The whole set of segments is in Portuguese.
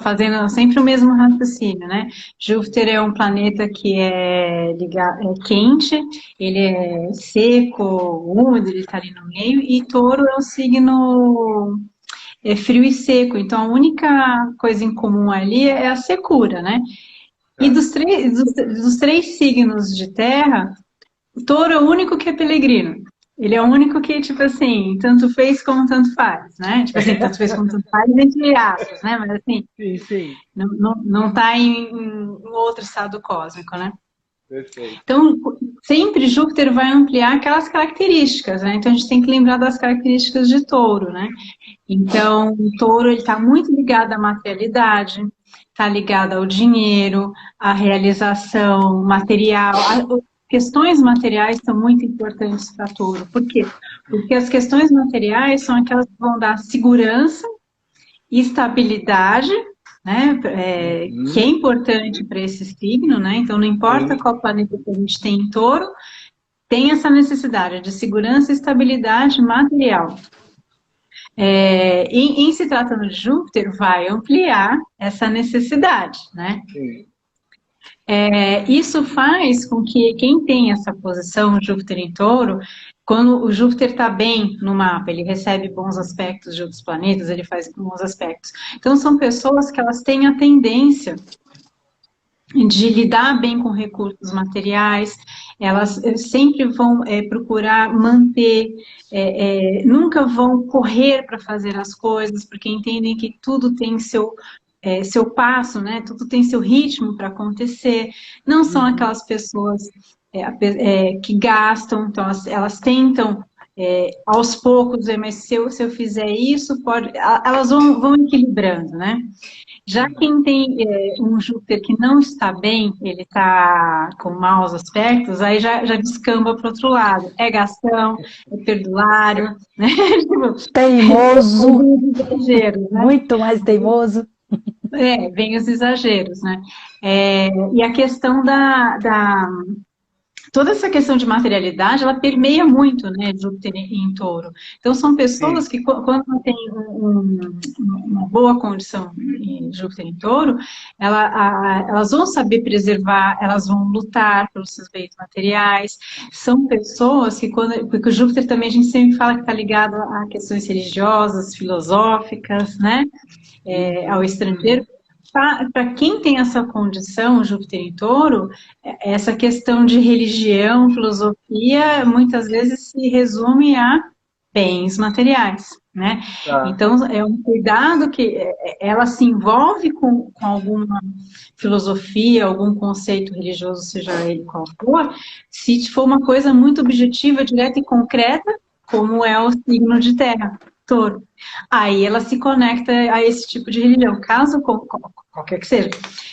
fazendo sempre o mesmo raciocínio, né? Júpiter é um planeta que é quente, ele é seco, úmido, ele está ali no meio, e Touro é um signo frio e seco, então a única coisa em comum ali é a secura, né? E Tá. dos três signos de terra, o Touro é o único que é peregrino. Ele é o único que, tipo assim, tanto fez como tanto faz, né? Tipo assim, tanto fez como tanto faz, entre aspas, né? Mas assim, Sim, sim. não tá em outro estado cósmico, né? Perfeito. Então, sempre Júpiter vai ampliar aquelas características, né? Então, a gente tem que lembrar das características de Touro, né? Então, o Touro, ele está muito ligado à materialidade, está ligado ao dinheiro, à realização material. Questões materiais são muito importantes para Touro. Por quê? Porque as questões materiais são aquelas que vão dar segurança e estabilidade, né, que é Uhum. importante para esse signo, né? Então, não importa Sim. qual planeta que a gente tem em Touro, tem essa necessidade de segurança e estabilidade material. Em se tratando de Júpiter, vai ampliar essa necessidade, né? Sim. Isso faz com que quem tem essa posição, Júpiter em Touro, quando o Júpiter está bem no mapa, ele recebe bons aspectos de outros planetas, ele faz bons aspectos. Então, são pessoas que elas têm a tendência de lidar bem com recursos materiais, elas sempre vão procurar manter, nunca vão correr para fazer as coisas, porque entendem que tudo tem seu passo, né? Tudo tem seu ritmo para acontecer. Não são Uhum. aquelas pessoas que gastam, então elas tentam aos poucos, mas se eu fizer isso, pode. Elas vão equilibrando, né? Já quem tem um Júpiter que não está bem, ele está com maus aspectos, aí já descamba para o outro lado. É gastão, é perdulário, né? Tipo, Teimoso, os exageros, né? muito mais teimoso. Vem os exageros, né? E a questão toda essa questão de materialidade, ela permeia muito, né, Júpiter em Touro. Então, são pessoas Sim. que, quando tem uma boa condição em Júpiter em Touro, elas vão saber preservar, elas vão lutar pelos seus bens materiais. São pessoas que, porque o Júpiter também a gente sempre fala que está ligado a questões religiosas, filosóficas, né, ao Uhum. estrangeiro. Para quem tem essa condição, Júpiter em Touro, essa questão de religião, filosofia, muitas vezes se resume a bens materiais, né? Tá. Então, é um cuidado que ela se envolve com alguma filosofia, algum conceito religioso, seja ele qual for, se for uma coisa muito objetiva, direta e concreta, como é o signo de terra, Touro. Aí ela se conecta a esse tipo de religião, caso qualquer que seja.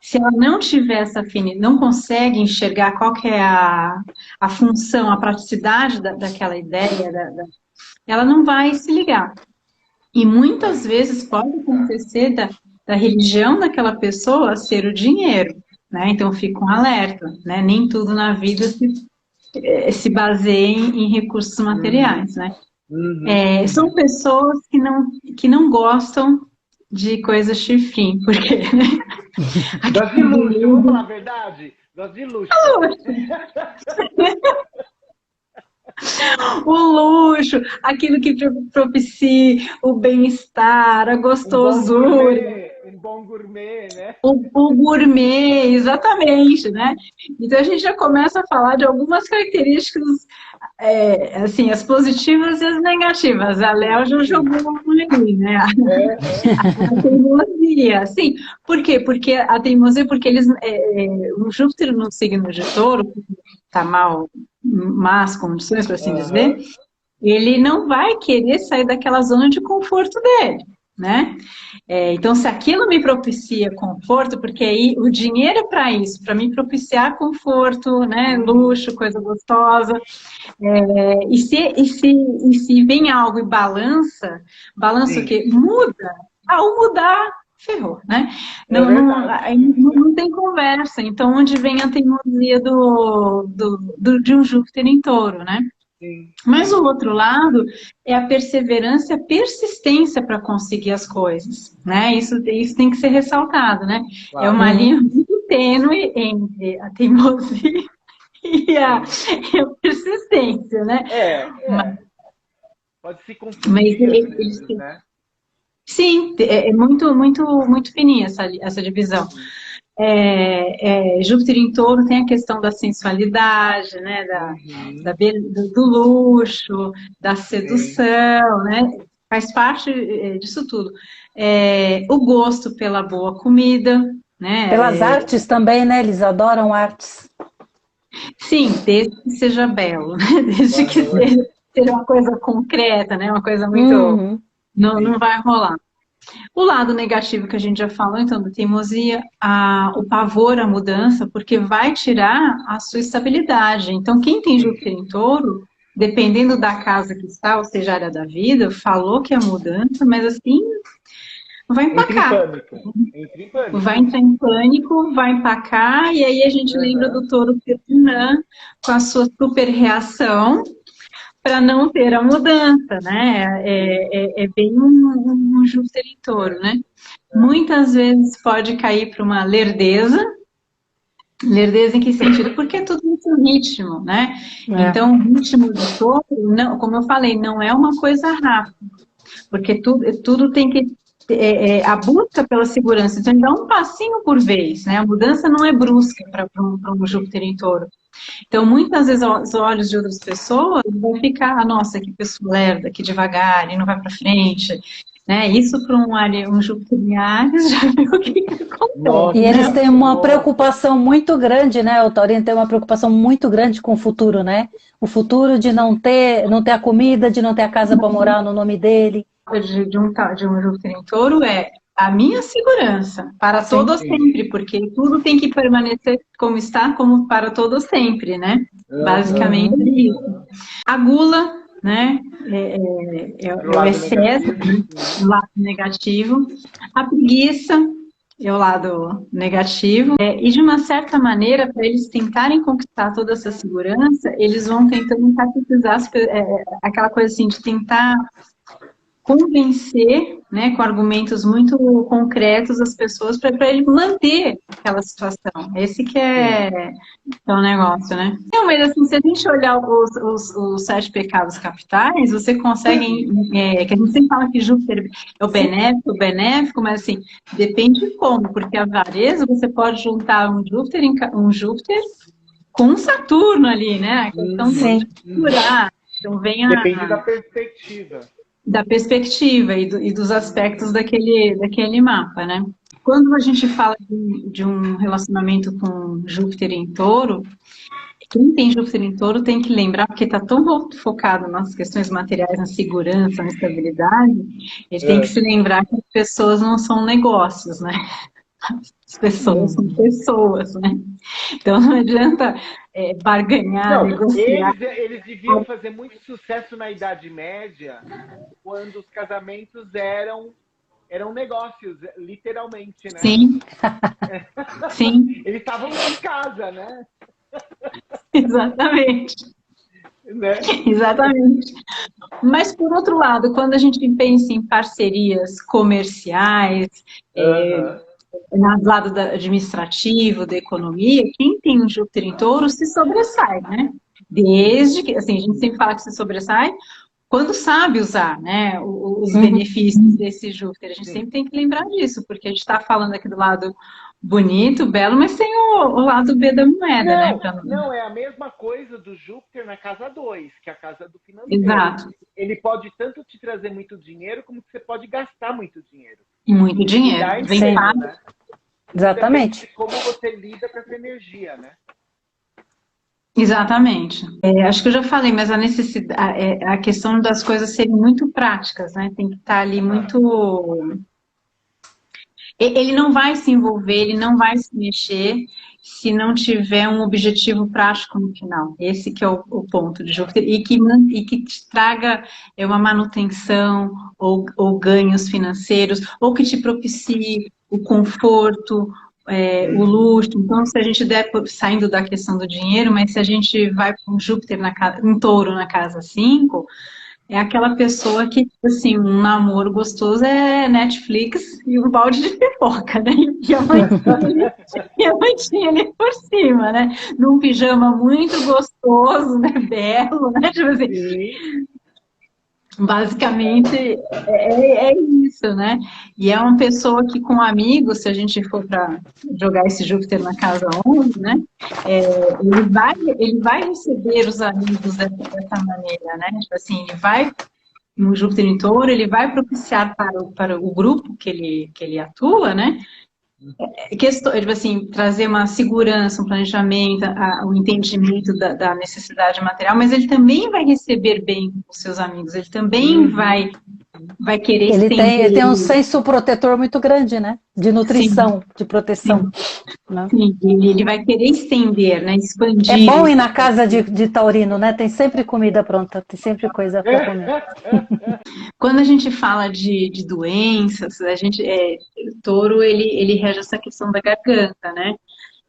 Se ela não tiver essa afinidade, não consegue enxergar qual que é a função, a praticidade daquela ideia, ela não vai se ligar. E muitas Tá. vezes pode acontecer da religião daquela pessoa ser o dinheiro, né? Então fica um alerta, né? Nem tudo na vida se baseia em recursos Uhum. materiais, né? Uhum. São Uhum. pessoas que não gostam de coisas chifrinho, porque Gosto de luxo, vamos falar a verdade? Gosto de luxo também. o luxo, aquilo que propicia o bem-estar, a gostosura, Um bom gourmet, né? o gourmet, exatamente, né? Então a gente já começa a falar de algumas características, assim, as positivas e as negativas. A Léo Sim, já sim. jogou uma ali, né? É, é. A teimosia, sim. Por quê? Porque a teimosia, porque o Júpiter no signo de Touro, está mal, más condições, por assim dizer, Aham. ele não vai querer sair daquela zona de conforto dele, né? Então, se aquilo me propicia conforto, porque aí o dinheiro é para isso, para me propiciar conforto, né? Uhum. Luxo, coisa gostosa. E se vem algo e balança o Sim, quê? Muda. Ao mudar, ferrou, né? é verdade. Aí não tem conversa. Então, onde vem a teimosia de um Júpiter em Touro, né? Sim. Mas o outro lado é a perseverança e a persistência para conseguir as coisas, né? Isso tem que ser ressaltado, né? É Claro. uma linha muito tênue entre a teimosia e a persistência, né? Pode se Mas confundir às vezes, né? sim, é muito, muito, muito fininha essa divisão. Júpiter em Touro tem a questão da sensualidade, né, do luxo, da sedução, né, faz parte disso tudo. O gosto pela boa comida, né. Pelas artes também, né? Eles adoram artes. Sim, desde que seja belo, né, desde que seja uma coisa concreta, né, uma coisa muito... Não vai rolar. O lado negativo que a gente já falou, então, da teimosia, o pavor à mudança, porque vai tirar a sua estabilidade. Então, quem tem Júpiter em Touro, dependendo da casa que está, ou seja, a área da vida, falou que é mudança, mas assim, vai empacar. Entra em pânico. Vai entrar em pânico, vai empacar, e aí a gente lembra do Touro Ferdinand com a sua super reação, para não ter a mudança, né? É bem um Júpiter em Touro, né? Muitas vezes pode cair para uma lerdeza. Lerdeza em que sentido? Porque é tudo muito ritmo, né? Então, o ritmo do Touro, não, como eu falei, não é uma coisa rápida, porque tudo tem que... a busca pela segurança, então dá um passinho por vez, né? A mudança não é brusca para um Júpiter em Touro. Então, muitas vezes, aos olhos de outras pessoas, vão ficar, nossa, que pessoa lerda, que devagar, e não vai para frente, né? Isso para um Júpiter em Áries, já viu o que acontece. E eles têm uma preocupação muito grande, né? O Taurino tem uma preocupação muito grande com o futuro, né? O futuro de não ter a comida, de não ter a casa para morar no nome dele. De um Júpiter em Touro é a minha segurança para todo sempre, porque tudo tem que permanecer como está, como para todo sempre, né? Basicamente é isso. A gula, né? É o excesso, o lado negativo. A preguiça é o lado negativo. E de uma certa maneira, para eles tentarem conquistar toda essa segurança, eles vão tentando catequizar aquela coisa assim de tentar convencer, né, com argumentos muito concretos as pessoas para ele manter aquela situação. Esse que é o negócio, né? Não, mas assim, se a gente olhar os 7 pecados capitais, você consegue, que a gente sempre fala que Júpiter é o benéfico, mas assim, depende de como, porque a avareza você pode juntar um Júpiter com um Saturno ali, né? A questão de curar. Então depende da perspectiva. Da perspectiva e dos aspectos daquele mapa, né? Quando a gente fala de um relacionamento com Júpiter em Touro, quem tem Júpiter em Touro tem que lembrar, porque está tão focado nas questões materiais, na segurança, na estabilidade, ele tem que se lembrar que as pessoas não são negócios, né? As pessoas são pessoas, né? Então não adianta barganhar, negociar. Eles deviam fazer muito sucesso na Idade Média, quando os casamentos eram negócios, literalmente, né? Sim. Sim. Eles estavam em casa, né? Exatamente. Né? Exatamente. Mas, por outro lado, quando a gente pensa em parcerias comerciais, no lado administrativo, da economia, quem tem um Júpiter em Touro se sobressai, né? Desde que, assim, a gente sempre fala que se sobressai quando sabe usar, né, os benefícios desse Júpiter. A gente sempre tem que lembrar disso, porque a gente está falando aqui do lado bonito, belo, mas tem o lado B da moeda, né? Não, é a mesma coisa do Júpiter na casa 2, que é a casa do financeiro. Exato. Ele pode tanto te trazer muito dinheiro, como que você pode gastar muito dinheiro. Muito dinheiro. Vem fácil, né? Exatamente. Depende de como você lida com essa energia, né? Exatamente. Acho que eu já falei, mas a questão das coisas serem muito práticas, né? Tem que estar ali muito... Ele não vai se envolver, ele não vai se mexer se não tiver um objetivo prático no final. Esse que é o ponto de Júpiter. E que te traga uma manutenção ou ganhos financeiros, ou que te propicie o conforto, o luxo. Então, se a gente der, saindo da questão do dinheiro, mas se a gente vai com Júpiter em Touro na casa 5, é aquela pessoa que, assim, um namoro gostoso é Netflix e um balde de pipoca, né? E a mantinha ali por cima, né? Num pijama muito gostoso, né? Belo, né? Tipo assim, basicamente é isso, né? E é uma pessoa que com amigos, se a gente for para jogar esse Júpiter na casa 11, né? Ele vai receber os amigos dessa maneira, né? Tipo assim, ele vai, no Júpiter em Touro, ele vai propiciar para o grupo que ele atua, né? Tipo assim, trazer uma segurança, um planejamento, o entendimento da necessidade material, mas ele também vai receber bem os seus amigos, ele também vai querer ele tem um senso protetor muito grande, né? De nutrição, de proteção. Sim, né? Sim, ele vai querer estender, né? Expandir. É bom ir na casa de taurino, né? Tem sempre comida pronta, tem sempre coisa para comer. Quando a gente fala de doenças, o touro, ele rege essa questão da garganta, né?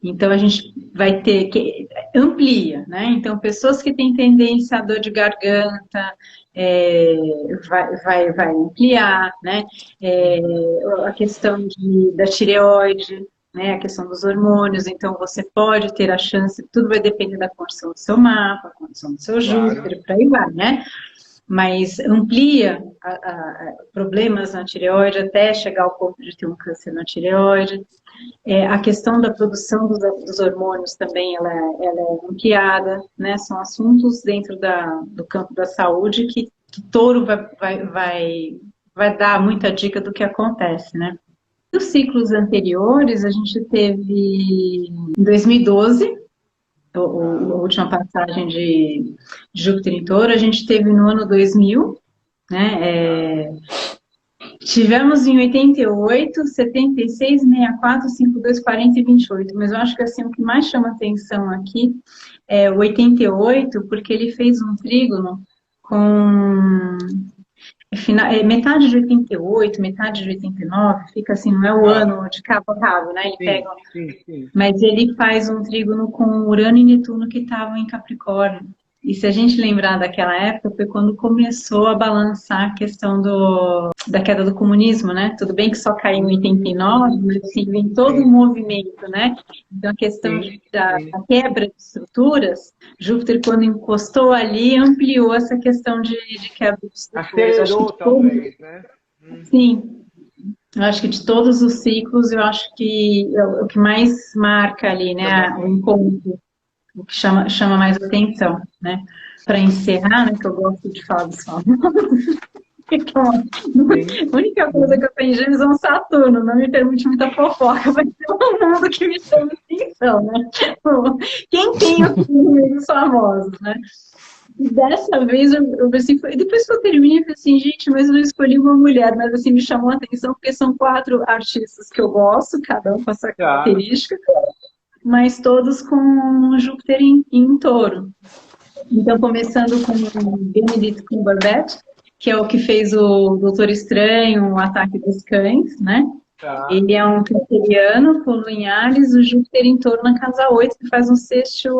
Então, a gente vai ter que amplia, né? Então, pessoas que têm tendência à dor de garganta, vai ampliar, né? A questão da tireoide, né? A questão dos hormônios. Então, você pode ter a chance, tudo vai depender da condição do seu mapa, condição do seu Júpiter, por aí vai, né? Mas amplia problemas na tireoide até chegar ao ponto de ter um câncer na tireoide. A questão da produção dos hormônios também ela é ampliada, né? São assuntos dentro do campo da saúde que touro vai dar muita dica do que acontece, né? Nos ciclos anteriores, a gente teve em 2012, a última passagem de Júpiter em Touro, a gente teve no ano 2000, né? Tivemos em 88, 76, 64, 52, 40 e 28, mas eu acho que assim, o que mais chama atenção aqui é o 88, porque ele fez um trígono com metade de 88, metade de 89, fica assim, não é o ano de cabo a cabo, né? Ele pega, mas ele faz um trígono com Urano e Netuno que estavam em Capricórnio. E se a gente lembrar daquela época, foi quando começou a balançar a questão da queda do comunismo, né? Tudo bem que só caiu em 89, mas assim, vem todo um movimento, né? Então, a questão da quebra de estruturas, Júpiter, quando encostou ali, ampliou essa questão de quebra de estruturas. Acelerou, talvez, né? Sim. Eu acho que de todos os ciclos, eu acho que o que mais marca ali, né? O encontro. O que chama mais atenção, né? Para encerrar, né, que eu gosto de falar dos famosos. A única coisa que eu tenho em Gêmeos é um Saturno, não me permite muita fofoca, mas é um mundo que me chama atenção, né? Quem tem o meio dos famosos, né? E dessa vez, assim, depois que eu terminei, eu falei assim, gente, mas eu não escolhi uma mulher, mas assim, me chamou a atenção porque são 4 artistas que eu gosto, cada um com essa característica, mas todos com Júpiter em Touro. Então, começando com Benedict Cumberbatch, que é o que fez o Doutor Estranho, o Ataque dos Cães, né? Ele é um canceriano, com Lua em Áries, o Júpiter em Touro na casa 8, que faz um sexto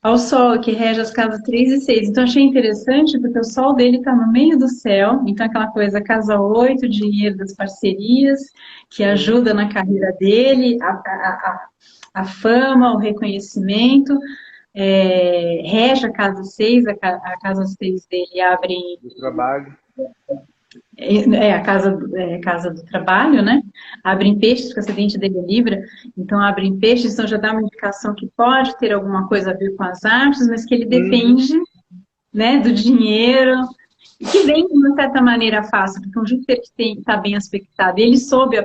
ao Sol, que rege as casas 3 e 6. Então, achei interessante, porque o Sol dele está no meio do céu, então aquela coisa, casa 8, dinheiro das parcerias, que ajuda na carreira dele, a fama, o reconhecimento, rege a casa 6, a casa 6 dele abre... Do trabalho. A casa do trabalho, né? Abre em peixes, porque o acidente dele é Libra, então abre em peixes, então já dá uma indicação que pode ter alguma coisa a ver com as artes, mas que ele depende, né, do dinheiro, que vem de uma certa maneira fácil, porque um Júpiter que está bem aspectado, ele soube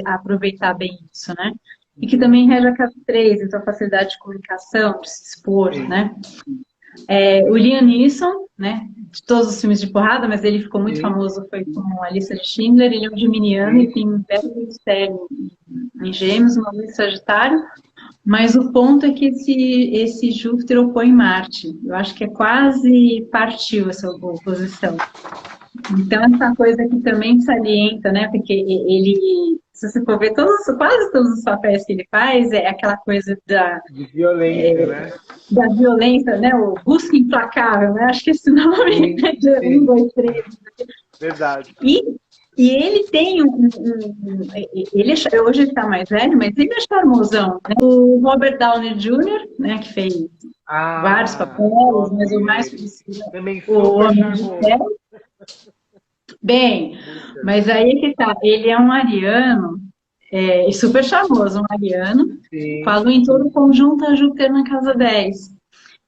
aproveitar bem isso, né? E que também rege a casa 3, então a facilidade de comunicação, de se expor, né? O Liam Neeson, né, de todos os filmes de porrada, mas ele ficou muito famoso, foi com a Lista de Schindler. Ele é um geminiano e tem um belo ministério em Gêmeos, uma lua em Sagitário, mas o ponto é que esse Júpiter opõe Marte. Eu acho que quase partiu essa oposição. Então, essa coisa que também salienta, né? Porque ele, se você for ver quase todos os papéis que ele faz, é aquela coisa De violência, né? da violência, né? O busca implacável, né? Acho que esse nome Sim, é de sim. 1, 2, 3. Verdade. E ele tem hoje ele está mais velho, mas ele é charmosão, né? O Robert Downey Jr., né? Que fez vários papéis, mas o mais conhecido também o super Homem de charmoso. Ferro. Bem, mas aí que tá, ele é um ariano, super charmoso, um ariano, Sim. com a lua em todo conjunto a Júpiter na casa 10.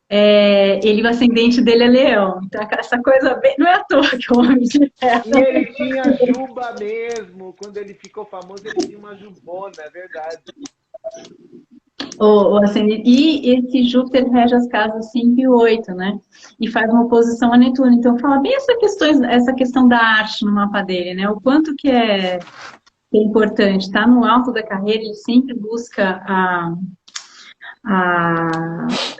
O ascendente dele é leão, então essa coisa bem, não é à toa que o Homem de Ferro. E ele tinha juba mesmo, quando ele ficou famoso ele tinha uma jubona, é verdade. O ascendente, e esse Júpiter rege as casas 5 e 8, né? E faz uma oposição a Netuno. Então, fala bem essa questão da arte no mapa dele, né? O quanto que é importante. Tá no alto da carreira, ele sempre busca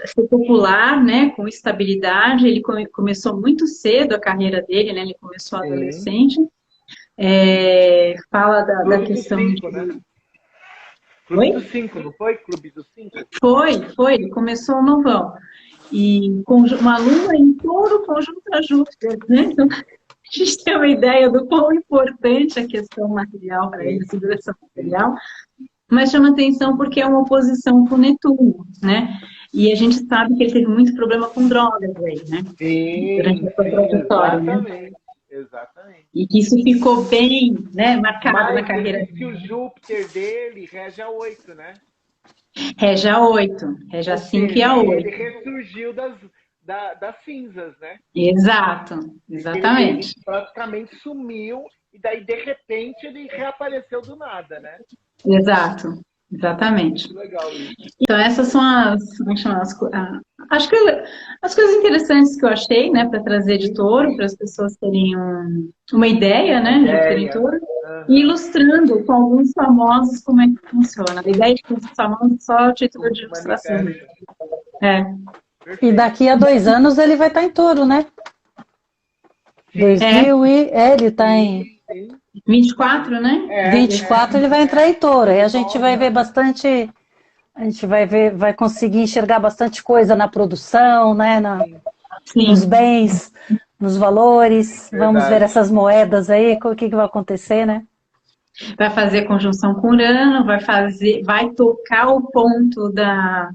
ser popular, né? Com estabilidade. Ele começou muito cedo a carreira dele, né? Ele começou adolescente. Fala da questão Clube dos 5, né? Clube dos 5, não foi? Clube dos 5? Foi. Ele começou novão. E com uma lua em todo conjunto a Júpiter, né? Então, a gente tem uma ideia do quão importante a questão material para ele, a segurança material, mas chama atenção porque é uma oposição com Netuno, né? E a gente sabe que ele teve muito problema com drogas aí, né? Durante a sua trajetória, né? Exatamente. E que isso ficou bem, né, marcado na carreira dele. Que o Júpiter dele rege a 8, né? Rege a 8, rege a 5 e a 8. Ele ressurgiu das cinzas, né? Exato, exatamente. Ele praticamente sumiu e daí, de repente, ele reapareceu do nada, né? Exato, exatamente. Muito legal isso. Então, essas são acho que as coisas interessantes que eu achei, né, para trazer de Touro, para as pessoas terem uma ideia, né, de Júpiter em Touro, e ilustrando com alguns famosos como é que funciona. A ideia de que os famosos só título de ilustração. E daqui a 2 anos ele vai estar em Touro, né? Ele está em 24, né? 24 ele vai entrar em Touro. E a gente vai ver bastante, a gente vai conseguir enxergar bastante coisa na produção, né? Nos bens, nos valores. Verdade. Vamos ver essas moedas aí, o que vai acontecer, né? Vai fazer conjunção com Urano, vai tocar o ponto da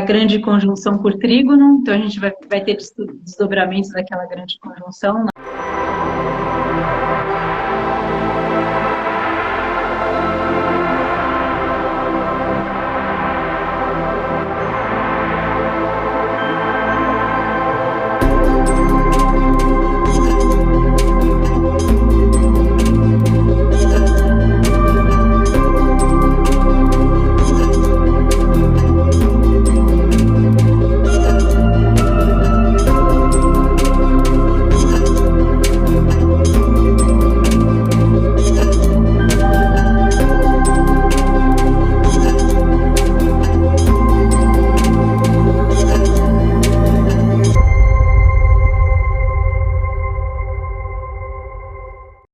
grande conjunção por trígono, então a gente vai ter desdobramentos daquela grande conjunção.